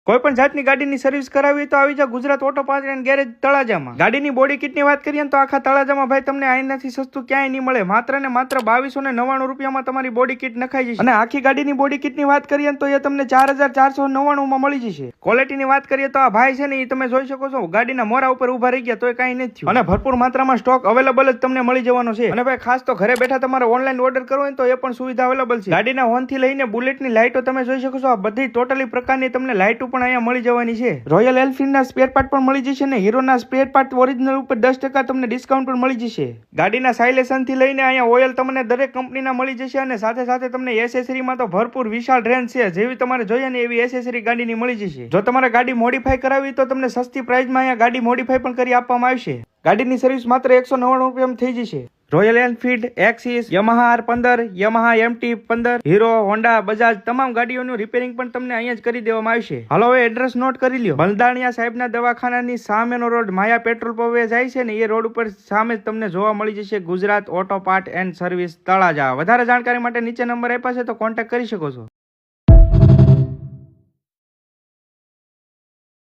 કોઈ પણ જાતની ગાડીની સર્વિસ કરાવી તો આવી જાવ Gujarat auto part and garage તળાજામાં. ગાડીની બોડી કિટની વાત કરીએ તો આખા તળાજામાં ભાઈ તમને અહીંયાથી સસ્તું ક્યાંય નહીં મળે. માત્ર ને માત્ર 2299 રૂપિયામાં તમારી બોડી કિટ નખાઈ જશે. અને આખી ગાડીની બોડી કિટની વાત કરીએ તો એ તમને 4499 માં મળી જશે. ક્વોલિટીની વાત કરીએ તો આ ભાઈ છે ને એ તમે જોઈ શકો છો ગાડીના મોરા ઉપર ઉભા રહી ગયા તોય કાંઈ નથી થયું. અને ભરપૂર માત્રામાં સ્ટોક અવેલેબલ જ તમને મળી જવાનો છે. અને ભાઈ ખાસ તો ઘરે બેઠા તમારે ઓનલાઈન ઓર્ડર કરવો હોય તો એ પણ સુવિધા અવેલેબલ છે. ગાડીના હોર્ન થી લઈને બુલેટની લાઇટો તમે જોઈ શકો છો. આ બધી ટોટલી પ્રકારની તમને લાઇટો પણ અહીંયા મળી જવાની છે. રોયલ એનફિલ્ડ ના સ્પેર પાર્ટ પણ મળી જશે ને હીરો ના સ્પેર પાર્ટ ઓરિજિનલ ઉપર 10% તમને ડિસ્કાઉન્ટ પણ મળી જશે. ગાડીના સાયલેશન થી લઈને અહીંયા ઓઇલ તમને દરેક કંપનીના મળી જશે. અને સાથે સાથે તમને એસેસરીમાં તો ભરપૂર વિશાળ રેન્જ છે. જેવી તમારે જોઈએ ને એવી એસેસરી ગાડીની મળી જશે. જો તમારે ગાડી મોડિફાઈ કરાવી તો તમને સસ્તી પ્રાઇસમાં અહીંયા ગાડી મોડિફાઈ પણ કરી આપવામાં આવશે. ગાડીની સર્વિસ માત્ર 199 રૂપિયામાં થઈ જશે. Royal Enfield, access, Yamaha R15, Yamaha MT15, Hero, Honda, Bajaj તમામ ગાડીઓનું રિપેરિંગ પણ તમને અહીંયા જ કરી દેવામાં આવશે. હાલો હવે એડ્રેસ નોટ કરી લ્યો. બલદાણિયા સાહેબના દવાખાનાની સામેનો રોડ માયા પેટ્રોલ પંપે જાય છે ને એ રોડ ઉપર સામે જ તમને જોવા મળી જશે Gujarat auto part and service Talaja. વધારે જાણકારી માટે નીચે નંબર આપ્યા છે તો કોન્ટેક્ટ કરી શકો છો.